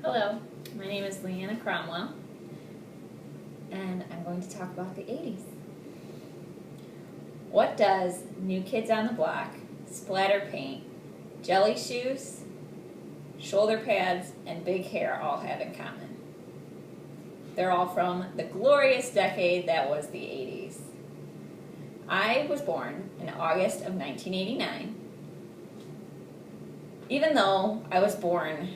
Hello, my name is Leanna Cromwell, and I'm going to talk about the 80s. What does New Kids on the Block, splatter paint, jelly shoes, shoulder pads, and big hair all have in common? They're all from the glorious decade that was the 80s. I was born in August of 1989. Even though I was born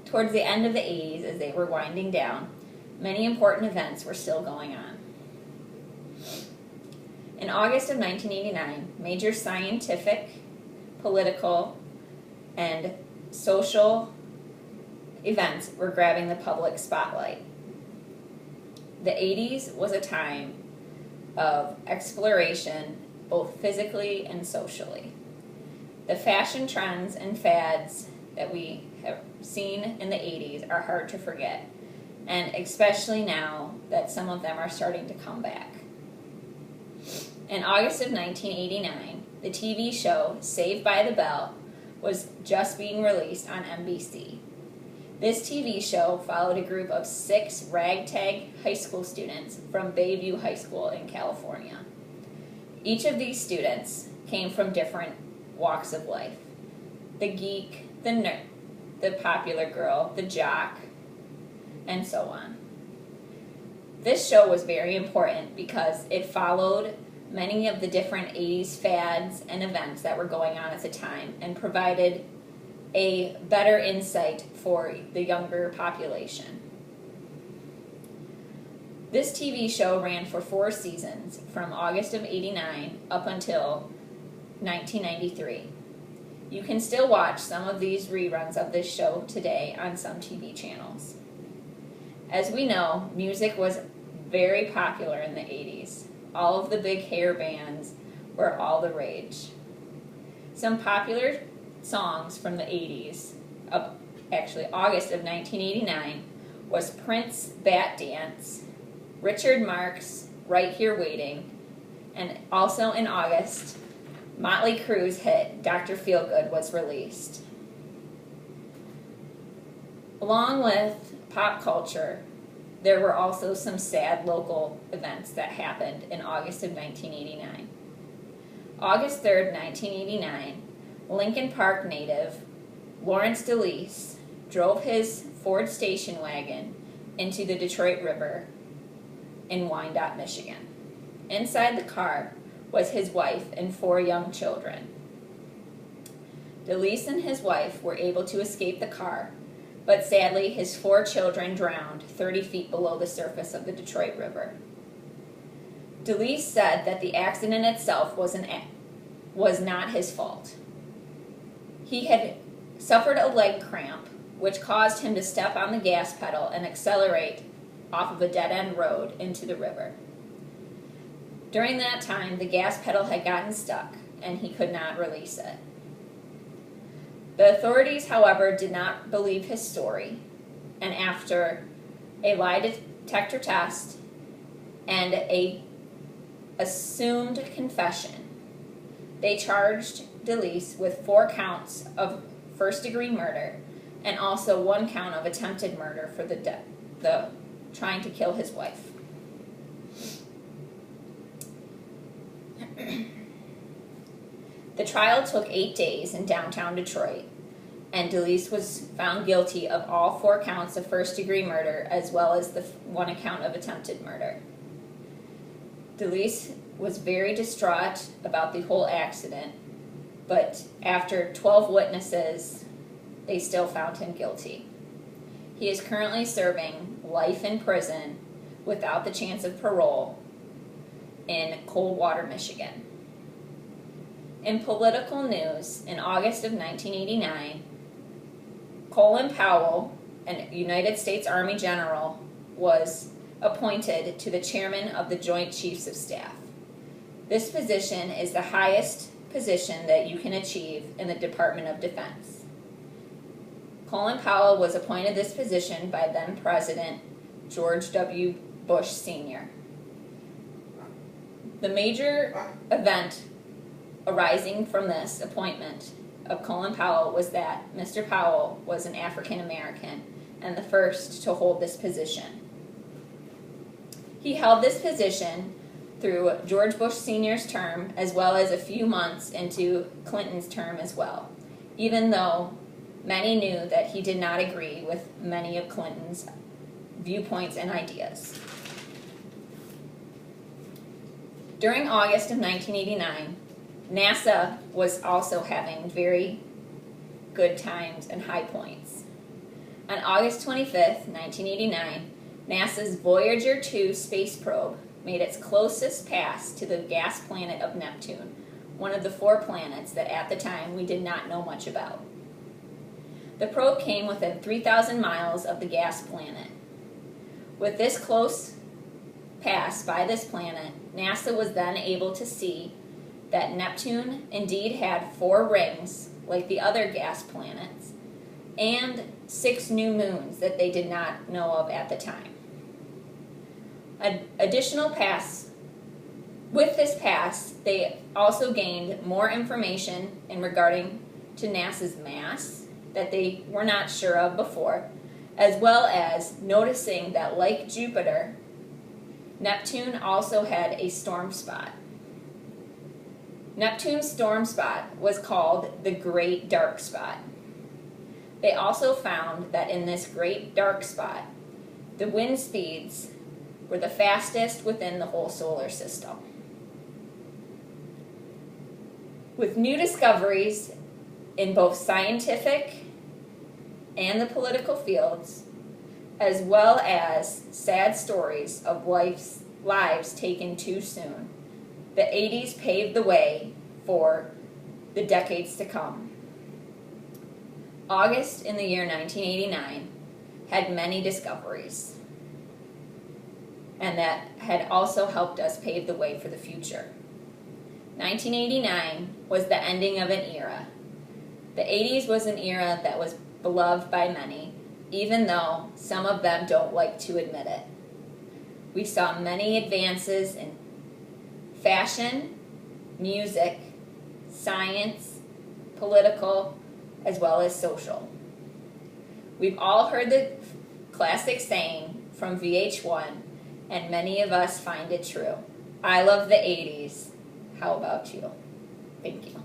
towards the end of the 80s as they were winding down, many important events were still going on. In August of 1989, major scientific, political, and social events were grabbing the public spotlight. The 80s was a time of exploration, both physically and socially. The fashion trends and fads that we have seen in the 80s are hard to forget, and especially now that some of them are starting to come back. In August of 1989, the TV show Saved by the Bell was just being released on NBC. This TV show followed a group of 6 ragtag high school students from Bayview High School in California. Each of these students came from different walks of life. The geek, the nerd, the popular girl, the jock, and so on. This show was very important because it followed many of the different 80s fads and events that were going on at the time and provided a better insight for the younger population. This TV show ran for 4 seasons from August of '89 up until 1993. You can still watch some of these reruns of this show today on some TV channels. As we know, music was very popular in the 80s. All of the big hair bands were all the rage. Some popular songs from the 80s, August of 1989, was Prince, Bat Dance, Richard Marx, Right Here Waiting, and also in August, Motley Crue's hit, Dr. Feelgood, was released. Along with pop culture, there were also some sad local events that happened in August of 1989. August 3rd, 1989, Lincoln Park native Lawrence DeLeese drove his Ford station wagon into the Detroit River in Wyandotte, Michigan. Inside the car was his wife and 4 young children. DeLeese and his wife were able to escape the car, but sadly his 4 children drowned 30 feet below the surface of the Detroit River. DeLeese said that the accident itself was not his fault. He had suffered a leg cramp, which caused him to step on the gas pedal and accelerate off of a dead-end road into the river. During that time, the gas pedal had gotten stuck, and he could not release it. The authorities, however, did not believe his story, and after a lie detector test and an assumed confession, they charged DeLeese with 4 counts of first-degree murder and also 1 count of attempted murder for the trying to kill his wife. The trial took 8 days in downtown Detroit, and DeLeese was found guilty of all 4 counts of first-degree murder as well as the 1 count of attempted murder. DeLeese was very distraught about the whole accident, but after 12 witnesses, they still found him guilty. He is currently serving life in prison without the chance of parole in Coldwater, Michigan. In political news, in August of 1989, Colin Powell, a United States Army general, was appointed to the chairman of the Joint Chiefs of Staff. This position is the highest position that you can achieve in the Department of Defense. Colin Powell was appointed this position by then President George W. Bush Sr. The major event arising from this appointment of Colin Powell was that Mr. Powell was an African American and the first to hold this position. He held this position through George Bush Sr.'s term, as well as a few months into Clinton's term as well, even though many knew that he did not agree with many of Clinton's viewpoints and ideas. During August of 1989, NASA was also having very good times and high points. On August 25th, 1989, NASA's Voyager 2 space probe made its closest pass to the gas planet of Neptune, one of the 4 planets that at the time we did not know much about. The probe came within 3,000 miles of the gas planet. With this close pass by this planet, NASA was then able to see that Neptune indeed had 4 rings, like the other gas planets, and 6 new moons that they did not know of at the time. With this pass, they also gained more information in regarding to NASA's mass that they were not sure of before, as well as noticing that, like Jupiter, Neptune also had a storm spot. Neptune's storm spot was called the Great Dark Spot. They also found that in this Great Dark Spot, the wind speeds were the fastest within the whole solar system. With new discoveries in both scientific and the political fields, as well as sad stories of lives taken too soon, the 80s paved the way for the decades to come. August in the year 1989 had many discoveries, and that had also helped us pave the way for the future. 1989 was the ending of an era. The 80s was an era that was beloved by many, even though some of them don't like to admit it. We saw many advances in fashion, music, science, political, as well as social. We've all heard the classic saying from VH1, and many of us find it true. I love the 80s. How about you? Thank you.